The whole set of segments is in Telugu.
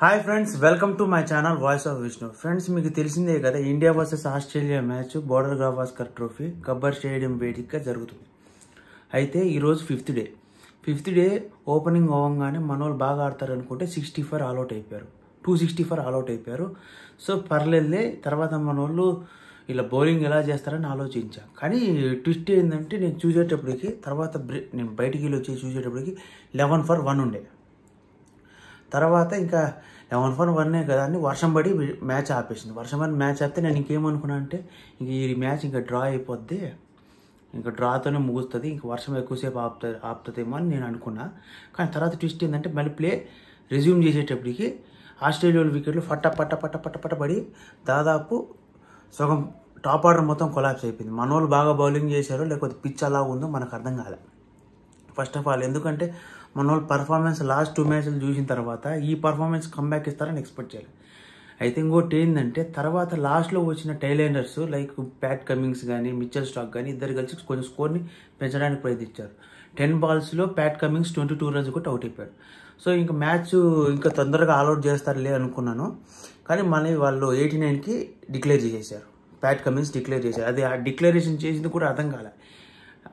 Hi friends, welcome to my channel voice of Vishnu. Friends, మీకు తెలిసిందే కదా, India versus Australia match border Gavaskar trophy Gabbar stadium వేదికగా జరుగుతుంది. అయితే ఈరోజు ఫిఫ్త్ డే ఓపెనింగ్ అవ్వగానే మనోళ్ళు బాగా ఆడతారు అనుకుంటే 64 ఆల్అౌట్ అయిపోయారు. 264 ఆల్అౌట్ అయిపోయారు. సో పర్లేదులే, తర్వాత మనోళ్ళు ఇలా బౌలింగ్ ఎలా చేస్తారని ఆలోచించాను. కానీ ట్విస్ట్ ఏంటంటే, నేను చూసేటప్పటికి తర్వాత నేను బయటికి వెళ్ళి వచ్చి చూసేటప్పటికి 11 for 1 ఉండే. తర్వాత ఇంకా 11 for 1 కదా అని వర్షం పడి మ్యాచ్ ఆపేసింది. వర్షం పడి మ్యాచ్ ఆపితే నేను ఇంకేమనుకున్నా అంటే, ఇంక ఈ మ్యాచ్ ఇంకా డ్రా అయిపోద్ది, ఇంకా డ్రాతోనే ముగుస్తుంది, ఇంకా వర్షం ఎక్కువసేపు ఆపుతుందేమో అని నేను అనుకున్నా. కానీ తర్వాత ట్విస్ట్ ఏంటంటే, మళ్ళీ ప్లే రెజ్యూమ్ చేసేటప్పటికి ఆస్ట్రేలియా వికెట్లు పట్ట పడి దాదాపు సగం టాప్ ఆర్డర్ మొత్తం కొలాప్స్ అయిపోయింది. మన వాళ్ళు బాగా బౌలింగ్ చేశారో లేకపోతే పిచ్ అలా ఉందో మనకు అర్థం కాలే. ఫస్ట్ ఆఫ్ ఆల్ ఎందుకంటే మన వాళ్ళు పర్ఫార్మెన్స్ లాస్ట్ 2 మ్యాచ్లు చూసిన తర్వాత ఈ పర్ఫార్మెన్స్ కంబ్యాక్ ఇస్తారని ఎక్స్పెక్ట్ చేయాలి. అయితే ఇంకోటి ఏంటంటే, తర్వాత లాస్ట్లో వచ్చిన టైలెండర్స్ లైక్ ప్యాట్ కమిన్స్ కానీ మిచెల్ స్టార్క్ కానీ ఇద్దరు కలిసి కొంచెం స్కోర్ని పెంచడానికి ప్రయత్నించారు. 10 balls ప్యాట్ కమిన్స్ 22 runs కొట్టి అవుట్ అయిపోయాడు. సో ఇంకా మ్యాచ్ ఇంకా తొందరగా ఆల్అౌట్ చేస్తారులే అనుకున్నాను. కానీ మళ్ళీ వాళ్ళు 89కి డిక్లేర్ చేసేసారు. ప్యాట్ కమిన్స్ డిక్లేర్ చేశారు. అది ఆ డిక్లరేషన్ చేసింది కూడా అర్థం కాలే.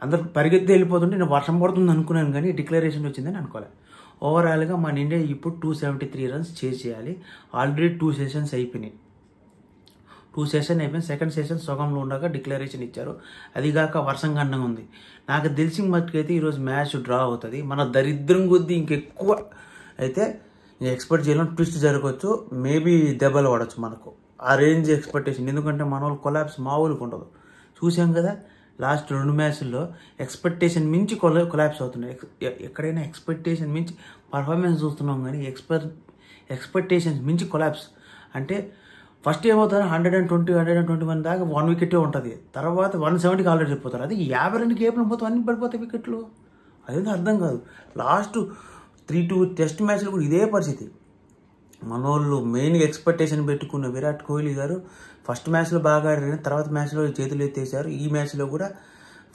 అందరు పరిగెత్తి వెళ్ళిపోతుంటే నేను వర్షం పడుతుంది అనుకున్నాను, కానీ డిక్లరేషన్ వచ్చిందని అనుకోలేదు. ఓవరాల్గా మన ఇండియా ఇప్పుడు 273 runs చేజ్ చేయాలి. ఆల్రెడీ 2 sessions అయిపోయినాయి. 2 sessions అయిపోయింది. సెకండ్ సెషన్ సగంలో ఉండగా డిక్లరేషన్ ఇచ్చారు. అదిగాక వర్షం గండంగా ఉంది. నాకు తెలిసిన మట్టుకైతే ఈరోజు మ్యాచ్ డ్రా అవుతుంది. మన దరిద్రం కొద్దీ ఇంకెక్కువ అయితే ఎక్స్పెక్ట్ చేయలేం. ట్విస్ట్ జరగవచ్చు, మేబీ దెబ్బలు పడవచ్చు మనకు. ఆ రేంజ్ ఎక్స్పెక్టేషన్. ఎందుకంటే మన వాళ్ళు కొలాప్స్ మామూలుగా ఉండదు. చూసాం కదా, లాస్ట్ 2 మ్యాచ్ల్లో ఎక్స్పెక్టేషన్ మించి కొలాప్స్ అవుతున్నాయి. ఎక్కడైనా ఎక్స్పెక్టేషన్ మించి పర్ఫార్మెన్స్ చూస్తున్నాం, కానీ ఎక్స్పెక్టేషన్స్ మించి కొలాప్స్ అంటే ఫస్ట్ ఏమవుతారు 120, 121 దాకా 1 wicket ఉంటుంది. తర్వాత 170కి ఆల్రెడీ అయిపోతారు. అది 52 కేపులు మొత్తం అన్ని పడిపోతాయి వికెట్లు. అదేదో అర్థం కాదు. లాస్ట్ 3-2 టెస్ట్ మ్యాచ్లు కూడా ఇదే పరిస్థితి. మనోళ్ళు మెయిన్గా ఎక్స్పెక్టేషన్ పెట్టుకున్న విరాట్ కోహ్లీ గారు ఫస్ట్ మ్యాచ్లో బాగా ఆడారు, తర్వాత మ్యాచ్లో చేతులు ఎత్తేసారు. ఈ మ్యాచ్లో కూడా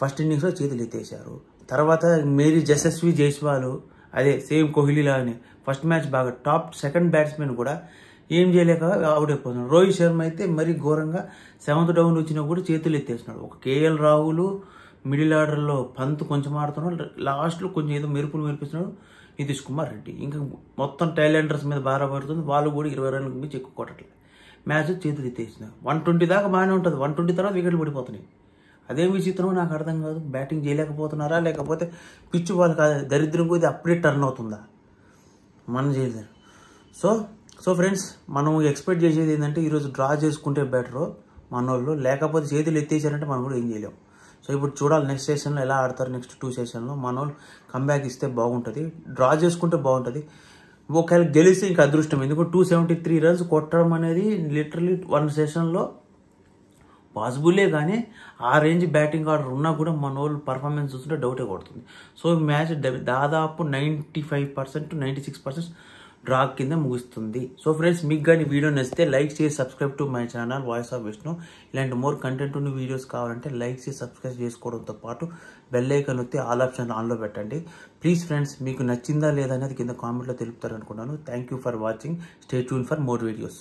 ఫస్ట్ ఇన్నింగ్స్లో చేతులు ఎత్తేసారు. తర్వాత మేరీ యశస్వి జైస్వాల్ అదే సేమ్ కోహ్లీ లాగానే ఫస్ట్ మ్యాచ్ బాగా టాప్ సెకండ్ బ్యాట్స్మెన్ కూడా ఏం చేయలేక అవుట్ అయిపోతున్నాడు. రోహిత్ శర్మ అయితే మరీ ఘోరంగా 7th down వచ్చినా కూడా చేతులు ఎత్తేస్తున్నాడు. ఒక కేఎల్ రాహుల్ మిడిల్ ఆర్డర్లో పంత్ కొంచెం ఆడుతున్నాడు, లాస్ట్లో కొంచెం ఏదో మెరుపులు మెరిపిస్తున్నాడు నితీష్ కుమార్ రెడ్డి. ఇంకా మొత్తం టైలెండర్స్ మీద భారం పడుతుంది. వాళ్ళు కూడా 20 runs మించి ఎక్కువ కొట్టట్లేదు. మ్యాచ్ చేతులు ఎత్తేసినారు. 120 దాకా బాగానే ఉంటుంది. 120 తర్వాత వికెట్లు పడిపోతున్నాయి. అదేం విచిత్రమో నాకు అర్థం కాదు. బ్యాటింగ్ చేయలేకపోతున్నారా, లేకపోతే పిచ్ వాళ్ళు కాదు దరిద్రం కొద్ది అప్పుడే టర్న్ అవుతుందా, మనం చేయలేరు. సో ఫ్రెండ్స్, మనం ఎక్స్పెక్ట్ చేసేది ఏంటంటే ఈరోజు డ్రా చేసుకుంటే బెటరు మనోళ్ళు. లేకపోతే చేతులు ఎత్తేసారంటే మనం కూడా ఏం చేయలేము. సో ఇప్పుడు చూడాలి నెక్స్ట్ సెషన్లో ఎలా ఆడతారు. నెక్స్ట్ 2 sessions మనోళ్ళు కంబ్యాక్ ఇస్తే బాగుంటుంది. డ్రా చేసుకుంటే బాగుంటుంది. ఒకవేళ గెలిస్తే ఇంకా అదృష్టం. ఎందుకంటే 273 runs కొట్టడం అనేది లిటరలీ 1 sessionలో పాసిబులే. కానీ ఆ రేంజ్ బ్యాటింగ్ ఆర్డర్ ఉన్నా కూడా మన వాళ్ళు పర్ఫార్మెన్స్ చూస్తుంటే డౌటే కొడుతుంది. సో మ్యాచ్ దాదాపు 95% to 96% డ్రా కింద ముగుస్తుంది. సో ఫ్రెండ్స్, మీకు కానీ వీడియో నచ్చితే లైక్ చేసి subscribe to my channel voice of Vishnu. ఇలాంటి మోర్ కంటెంట్ ఉన్న వీడియోస్ కావాలంటే లైక్ చేసి సబ్స్క్రైబ్ చేసుకోవడంతో పాటు బెల్ ఐకాన్ వస్తే ఆల్ ఆప్షన్ ఆన్లో పెట్టండి. ప్లీజ్ ఫ్రెండ్స్, మీకు నచ్చిందా లేదా అనేది కింద కామెంట్లో తెలుపుతారనుకున్నాను. Thank you for watching. Stay tuned for more videos.